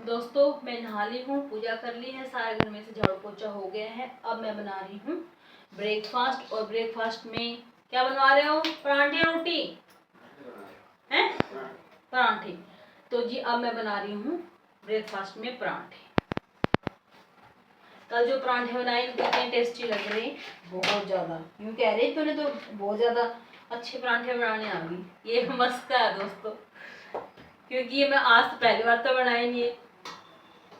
दोस्तों मैं नहा ली हूँ, पूजा कर ली है, सारे घर में से झाड़ू पोछा हो गया है। अब मैं बना रही हूँ ब्रेकफास्ट। और ब्रेकफास्ट में क्या बनवा रहे हो? परांठे रोटी हैं? परांठे। तो जी अब मैं बना रही हूँ ब्रेकफास्ट में परांठे। कल जो परांठे बनाए कितने टेस्टी लग रहे, बहुत ज़्यादा। यूँ कह रहे तूने तो बहुत ज़्यादा अच्छे परांठे बनाने आ गई। ये मस्का है दोस्तों, क्योंकि ये मैं आज तो पहली बार तो बनाए नहीं है,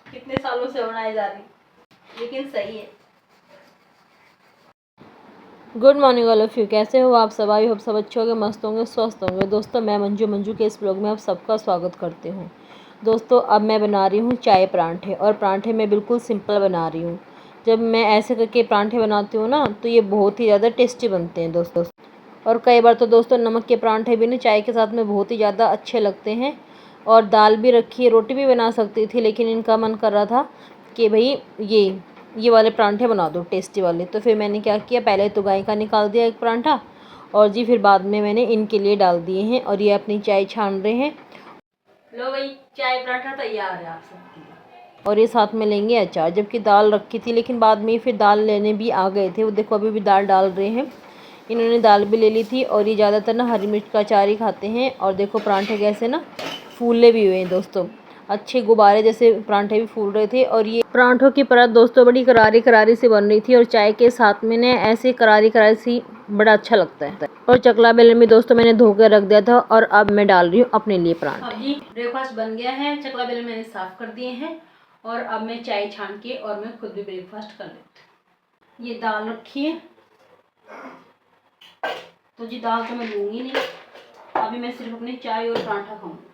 कितने सालों से बनाए जा रही, लेकिन सही है। Good morning all of you. कैसे हो आप सब? आई होप सब अच्छे होंगे, मस्त होंगे, स्वस्थ होंगे। दोस्तों मैं मंजू के इस ब्लॉग में आप सबका स्वागत करती हूँ। दोस्तों अब मैं बना रही हूँ चाय परांठे, और परांठे मैं बिल्कुल सिंपल बना रही हूँ। जब मैं ऐसे करके परांठे बनाती हूँ ना तो ये बहुत ही ज़्यादा टेस्टी बनते हैं दोस्तों। और कई बार तो दोस्तों नमक के परांठे भी ना चाय के साथ में बहुत ही ज़्यादा अच्छे लगते हैं। और दाल भी रखी है, रोटी भी बना सकती थी, लेकिन इनका मन कर रहा था कि भाई ये वाले परांठे बना दो टेस्टी वाले। तो फिर मैंने क्या किया, पहले तो गाय का निकाल दिया एक परांठा, और जी फिर बाद में मैंने इनके लिए डाल दिए हैं। और ये अपनी चाय छान रहे हैं। लो भाई, चाय पराठा तैयार है आप सबकी। और ये साथ में लेंगे अचार। जबकि दाल रखी थी, लेकिन बाद में फिर दाल लेने भी आ गए थे। वो देखो अभी भी दाल डाल रहे हैं। इन्होंने दाल भी ले ली थी। और ये ज़्यादातर ना हरी मिर्च का अचार ही खाते हैं। और देखो परांठे कैसे ना फूले भी हुए हैं दोस्तों, अच्छे गुब्बारे जैसे परांठे भी फूल रहे थे। और ये परांठों की परत दोस्तों बड़ी करारी करारी सी बन रही थी, और चाय के साथ में ने ऐसे करारी करारी सी बड़ा अच्छा लगता है। और चकला बेलन में दोस्तों मैंने धो कर रख दिया था, और अब मैं डाल रही हूँ अपने लिए परांठे। अब जी ब्रेकफास्ट बन गया है, चकला बेलन मैंने साफ कर दिए हैं, और अब मैं चाय छान के और मैं खुद भी ब्रेकफास्ट कर लेती हूँ। ये दाल रखी है, तो जी दाल तो मैं लूँगी नहीं, अभी मैं सिर्फ अपनी चाय और पराठा खाऊंगी।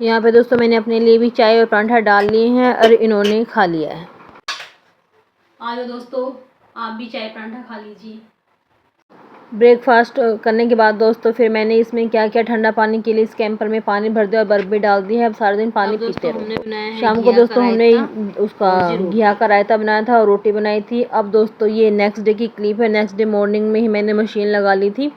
यहाँ पे दोस्तों मैंने अपने लिए भी चाय और पराठा डाल लिए हैं, और इन्होंने खा लिया है। आ जाओ दोस्तों, आप भी चाय पराठा खा लीजिए। ब्रेकफास्ट करने के बाद दोस्तों फिर मैंने इसमें क्या किया, ठंडा पानी के लिए इस कैंपर में पानी भर दिया और बर्फ़ भी डाल दी है। अब सारा दिन पानी पीते रहो। शाम को दोस्तों हमने उसका घिया का रायता बनाया था और रोटी बनाई थी। अब दोस्तों ये नेक्स्ट डे की क्लिप है। नेक्स्ट डे मॉर्निंग में ही मैंने मशीन लगा ली थी,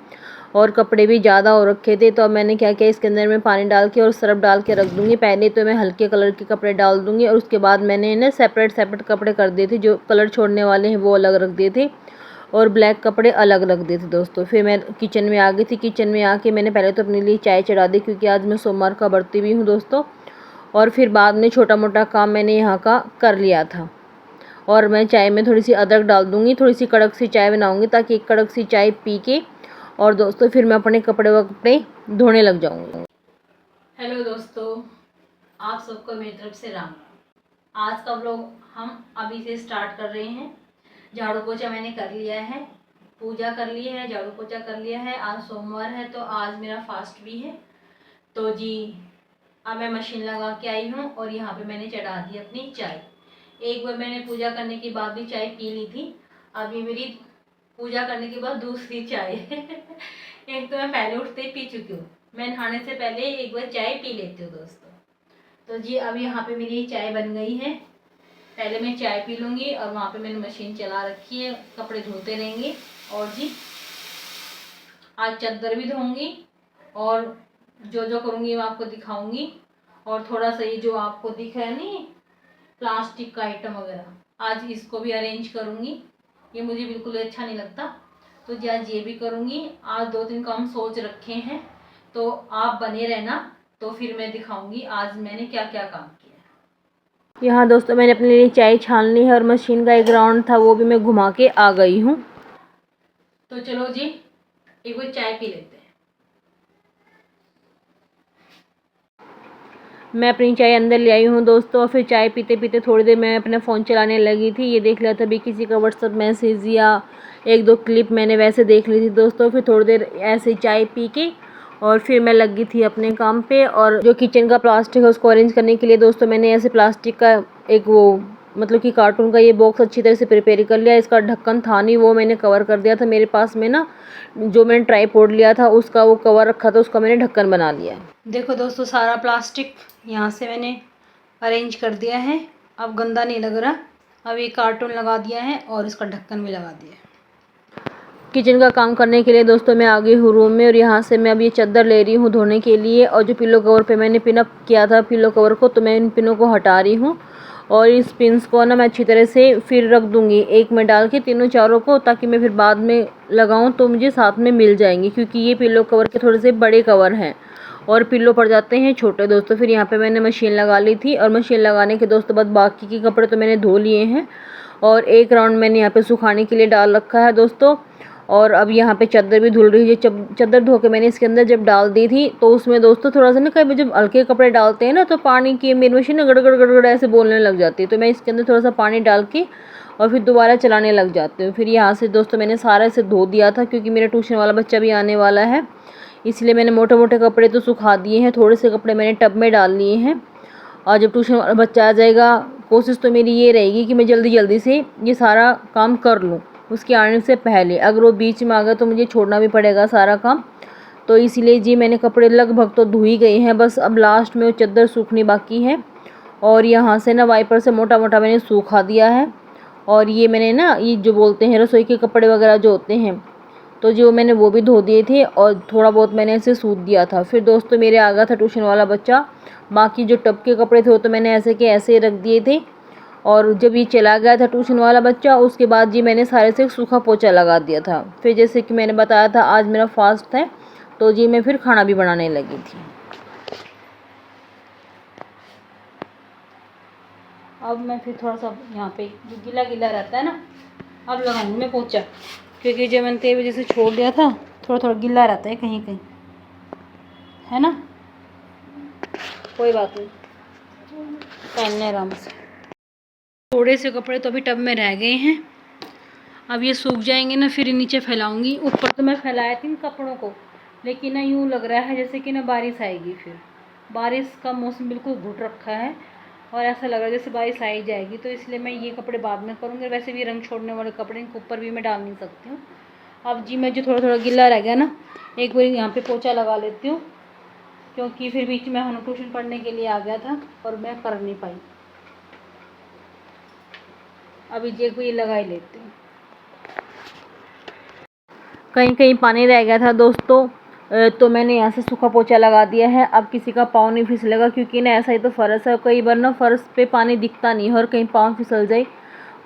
और कपड़े भी ज़्यादा हो रखे थे। तो अब मैंने क्या किया, इसके अंदर में पानी डाल के और सर्फ डाल के रख दूँगी। पहले तो मैं हल्के कलर के कपड़े डाल दूँगी, और उसके बाद मैंने इन्हें सेपरेट कपड़े कर दिए थे। जो कलर छोड़ने वाले हैं वो अलग रख दिए थे, और ब्लैक कपड़े अलग रख दिए थे दोस्तों। फिर मैं किचन में आ गई थी। किचन में आके मैंने पहले तो अपने लिए चाय चढ़ा दी, क्योंकि आज मैं सोमवार का व्रती भी हूँ दोस्तों। और फिर बाद में छोटा मोटा काम मैंने यहाँ का कर लिया था। और मैं चाय में थोड़ी सी अदरक डाल दूँगी, थोड़ी सी कड़क सी चाय बनाऊँगी, ताकि एक कड़क सी चाय पी के और दोस्तों फिर मैं अपने कपड़े धोने लग जाऊँगी। हेलो दोस्तों, आप सबको मेरी तरफ से राम राम। आज का व्लॉग हम अभी से स्टार्ट कर रहे हैं। झाड़ू पोछा मैंने कर लिया है, पूजा कर ली है, झाड़ू पोछा कर लिया है। आज सोमवार है तो आज मेरा फास्ट भी है। तो जी अब मैं मशीन लगा के आई हूँ, और यहाँ पे मैंने चढ़ा दी अपनी चाय। एक बार मैंने पूजा करने के बाद भी चाय पी ली थी, अभी मेरी पूजा करने के बाद दूसरी चाय एक तो मैं पहले उठते ही पी चुकी हूँ। मैं नहाने से पहले एक बार चाय पी लेती हूँ दोस्तों। तो जी अब यहाँ पे मेरी चाय बन गई है। पहले मैं चाय पी लूँगी, और वहाँ पे मैंने मशीन चला रखी है, कपड़े धोते रहेंगे। और जी आज चादर भी धोऊंगी, और जो जो करूँगी मैं आपको दिखाऊंगी। और थोड़ा सा ये जो आपको दिख रहा है नहीं प्लास्टिक का आइटम वगैरह, आज इसको भी अरेंज करूँगी। ये मुझे बिल्कुल अच्छा नहीं लगता, तो जी आज ये भी करूँगी। आज 2-3 काम सोच रखे हैं, तो आप बने रहना, तो फिर मैं दिखाऊंगी आज मैंने क्या क्या काम किया। यहाँ दोस्तों मैंने अपने लिए चाय छान ली है, और मशीन का एक राउंड था वो भी मैं घुमा के आ गई हूँ। तो चलो जी एक बार चाय पी लेते हैं। मैं अपनी चाय अंदर ले आई हूँ दोस्तों, और फिर चाय पीते पीते थोड़ी देर मैं अपना फ़ोन चलाने लगी थी। ये देख लिया था अभी किसी का व्हाट्सअप मैसेज या 1-2 क्लिप मैंने वैसे देख ली थी दोस्तों। फिर थोड़ी देर ऐसे चाय पी के और फिर मैं लगी थी अपने काम पे। और जो किचन का प्लास्टिक है उसको अरेंज करने के लिए दोस्तों मैंने ऐसे प्लास्टिक का एक वो मतलब कि कार्टून का ये बॉक्स अच्छी तरह से प्रिपेयर कर लिया। इसका ढक्कन था नहीं, वो मैंने कवर कर दिया था। मेरे पास में ना जो मैंने ट्राईपॉड लिया था उसका वो कवर रखा था, उसका मैंने ढक्कन बना लिया। देखो दोस्तों सारा प्लास्टिक यहाँ से मैंने अरेंज कर दिया है, अब गंदा नहीं लग रहा। अब ये कार्टून लगा दिया है और इसका ढक्कन भी लगा दिया है। किचन का काम करने के लिए दोस्तों मैं आ गई हूँ रूम में, और यहाँ से मैं अब ये चादर ले रही हूँ धोने के लिए। और जो पिलो कवर पे मैंने पिन अप किया था पिलो कवर को, तो मैं इन पिनों को हटा रही हूँ। और इस पिन्स को ना मैं अच्छी तरह से फिर रख दूँगी एक में डाल के तीनों चारों को, ताकि मैं फिर बाद में लगाऊँ तो मुझे साथ में मिल जाएंगी, क्योंकि ये पिलो कवर के थोड़े से बड़े कवर हैं और पिल्लो पड़ जाते हैं छोटे दोस्तों। फिर यहाँ पे मैंने मशीन लगा ली थी, और मशीन लगाने के दोस्तों बाद बाकी के कपड़े तो मैंने धो लिए हैं, और एक राउंड मैंने यहाँ पे सुखाने के लिए डाल रखा है दोस्तों। और अब यहाँ पे चादर भी धुल रही है। चादर धो के मैंने इसके अंदर जब डाल दी थी, तो उसमें दोस्तों थोड़ा सा ना, कभी जब हल्के कपड़े डालते हैं ना, तो पानी की मेरी मशीन ना गड़गड़ गड़गड़ ऐसे बोलने लग जाती है। तो मैं इसके अंदर थोड़ा सा पानी डाल के और फिर दोबारा चलाने लग जाती हूँ। फिर यहाँ से दोस्तों मैंने सारा इसे धो दिया था, क्योंकि मेरा ट्यूशन वाला बच्चा भी आने वाला है, इसलिए मैंने मोटे मोटे कपड़े तो सुखा दिए हैं, थोड़े से कपड़े मैंने टब में डाल लिए हैं। और जब ट्यूशन वाला बच्चा आ जाएगा, कोशिश तो मेरी ये रहेगी कि मैं जल्दी जल्दी से ये सारा काम कर लूँ उसके आने से पहले। अगर वो बीच में आ गया तो मुझे छोड़ना भी पड़ेगा सारा काम। तो इसीलिए जी मैंने कपड़े लगभग तो धो ही गए हैं, बस अब लास्ट में वो चादर सूखनी बाकी है। और यहाँ से ना वाइपर से मोटा मोटा मैंने सूखा दिया है। और ये मैंने ना ये जो बोलते हैं रसोई के कपड़े वगैरह जो होते हैं, तो जो मैंने वो भी धो दिए थे, और थोड़ा बहुत मैंने इसे सूख दिया था। फिर दोस्तों मेरे आ गया था ट्यूशन वाला बच्चा, बाकी जो टब के कपड़े थे वो तो मैंने ऐसे के ऐसे रख दिए थे। और जब ये चला गया था ट्यूशन वाला बच्चा, उसके बाद जी मैंने सारे से सूखा पोछा लगा दिया था। फिर जैसे कि मैंने बताया था आज मेरा फास्ट है, तो जी मैं फिर खाना भी बनाने लगी थी। अब मैं फिर थोड़ा सा यहाँ पे जो गीला गीला रहता है ना, अब लगाऊंगी मैं पोछा, क्योंकि जब मैंने 3 बजे से छोड़ दिया था थोड़ा थोड़ा गीला रहता है कहीं कहीं, है ना। कोई बात नहीं, पहनने आराम से। थोड़े से कपड़े तो अभी टब में रह गए हैं, अब ये सूख जाएंगे ना फिर नीचे फैलाऊंगी। ऊपर तो मैं फैलाया थी इन कपड़ों को, लेकिन ना यूँ लग रहा है जैसे कि ना बारिश आएगी। फिर बारिश का मौसम बिल्कुल घुट रखा है, और ऐसा लग रहा है जैसे बारिश आ ही जाएगी, तो इसलिए मैं ये कपड़े बाद में करूँगी। वैसे भी रंग छोड़ने वाले कपड़े इनके ऊपर भी मैं डाल नहीं सकती हूँ। अब जी मैं जो थोड़ा थोड़ा गिल्ला रह गया ना, एक बार यहाँ पे पोछा लगा लेती हूँ, क्योंकि फिर बीच में हम ट्यूशन पढ़ने के लिए आ गया था और मैं कर नहीं पाई। अभी जी एक बार ये लगा ही लेती हूँ। कहीं कहीं पानी रह गया था दोस्तों, तो मैंने यहाँ से सूखा पोछा लगा दिया है। अब किसी का पाँव नहीं फिसलेगा, क्योंकि ना ऐसा ही तो फर्श है, कई बार ना फर्श पे पानी दिखता नहीं है और कहीं पाँव फिसल जाए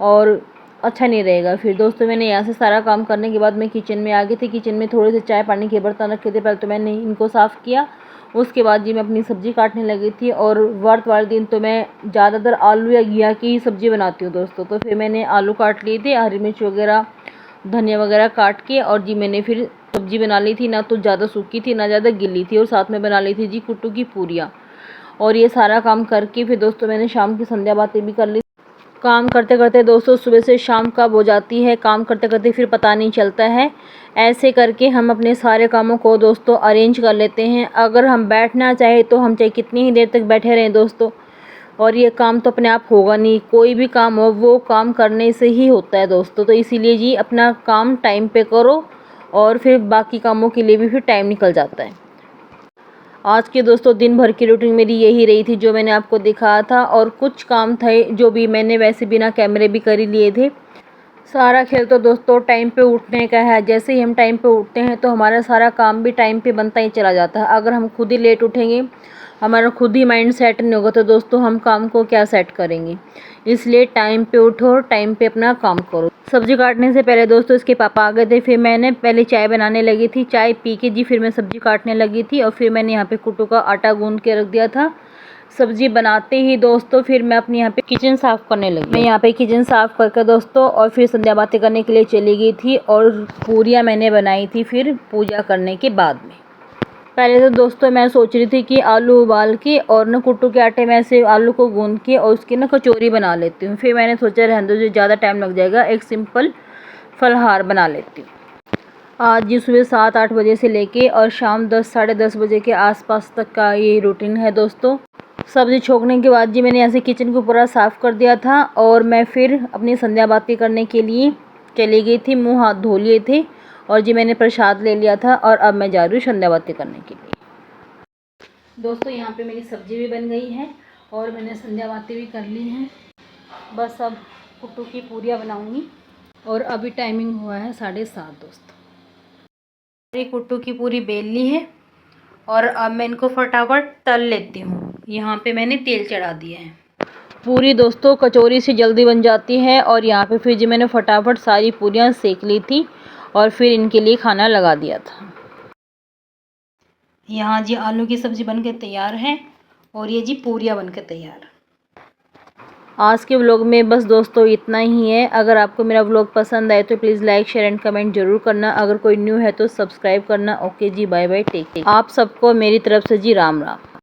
और अच्छा नहीं रहेगा। फिर दोस्तों मैंने यहाँ से सारा काम करने के बाद मैं किचन में आ गई थी। किचन में थोड़े से चाय पानी के बर्तन रखे थे, पहले तो मैंने इनको साफ़ किया, उसके बाद जी मैं अपनी सब्ज़ी काटने लगी थी। और व्रत वाले दिन तो मैं ज़्यादातर आलू या घिया की ही सब्ज़ी बनाती हूँ दोस्तों। तो फिर मैंने आलू काट लिए थे, हरी मिर्च वगैरह धनिया वगैरह काट के, और जी मैंने फिर सब्ज़ी बना ली थी। ना तो ज़्यादा सूखी थी ना ज़्यादा गिली थी, और साथ में बना ली थी जी कुट्टू की पूरियाँ। और ये सारा काम करके फिर दोस्तों मैंने शाम की संध्या बातें भी कर ली। काम करते करते दोस्तों सुबह से शाम कब हो जाती है, काम करते करते फिर पता नहीं चलता है। ऐसे करके हम अपने सारे कामों को दोस्तों अरेंज कर लेते हैं। अगर हम बैठना चाहे तो हम चाहे कितनी ही देर तक बैठे रहें दोस्तों, और ये काम तो अपने आप होगा नहीं। कोई भी काम हो वो काम करने से ही होता है दोस्तों। तो इसीलिए जी अपना काम टाइम पे करो, और फिर बाकी कामों के लिए भी फिर टाइम निकल जाता है। आज के दोस्तों दिन भर की रूटीन मेरी यही रही थी जो मैंने आपको दिखाया था, और कुछ काम थे जो भी मैंने वैसे बिना कैमरे भी कर ही लिए थे। सारा खेल तो दोस्तों टाइम पे उठने का है। जैसे ही हम टाइम पे उठते हैं तो हमारा सारा काम भी टाइम पे बनता ही चला जाता है। अगर हम खुद ही लेट उठेंगे, हमारा खुद ही माइंड सेट नहीं होगा, तो दोस्तों हम काम को क्या सेट करेंगे। इसलिए टाइम पे उठो और टाइम पे अपना काम करो। सब्ज़ी काटने से पहले दोस्तों इसके पापा आ गए थे, फिर मैंने पहले चाय बनाने लगी थी। चाय पी के जी फिर मैं सब्ज़ी काटने लगी थी, और फिर मैंने यहाँ पे कुट्टू का आटा गूंद के रख दिया था। सब्ज़ी बनाते ही दोस्तों फिर मैं अपनी यहाँ पे किचन साफ़ करने लगी। मैं यहाँ पे किचन साफ़ करके दोस्तों और फिर संध्या बातें करने के लिए चली गई थी, और पूरियाँ मैंने बनाई थी फिर पूजा करने के बाद में। पहले तो दोस्तों मैं सोच रही थी कि आलू उबाल के और ना कुट्टू के आटे में से आलू को गूंद के और उसकी ना कचौरी बना लेती हूँ। फिर मैंने सोचा रहने दो, जो ज़्यादा टाइम लग जाएगा, एक सिंपल फलहार बना लेती हूँ। आज जी सुबह 7-8 बजे से लेके और शाम 10 साढ़े 10 बजे के आसपास तक का ये रूटीन है दोस्तों। सब्ज़ी छोंकने के बाद जी मैंने ऐसे किचन को पूरा साफ़ कर दिया था, और मैं फिर अपनी संध्या बातें करने के लिए चली गई थी। मुँह हाथ धो लिए थे, और जी मैंने प्रसाद ले लिया था, और अब मैं जा रही हूँ संध्या बातें करने के लिए। दोस्तों यहाँ पे मेरी सब्ज़ी भी बन गई है और मैंने संध्या बातें भी कर ली हैं। बस अब कुट्टू की पूरियाँ बनाऊँगी, और अभी टाइमिंग हुआ है 7:30 दोस्तों। कुट्टू की पूरी बेल ली है और अब मैं इनको फटाफट तल लेती हूँ। यहाँ पे मैंने तेल चढ़ा दिया है। पूरी दोस्तों कचौरी से जल्दी बन जाती है और यहाँ पे फिर जी मैंने फटाफट सारी पूरियाँ सेक ली थी और फिर इनके लिए खाना लगा दिया था। यहाँ जी आलू की सब्ज़ी बनके तैयार है और ये जी पूरियाँ बनके तैयार। आज के व्लॉग में बस दोस्तों इतना ही है। अगर आपको मेरा व्लॉग पसंद आए तो please like share and comment जरूर करना। अगर कोई न्यू है तो सब्सक्राइब करना। ओके जी, बाय बाय, टेक केयर। आप सबको मेरी तरफ से जी राम राम।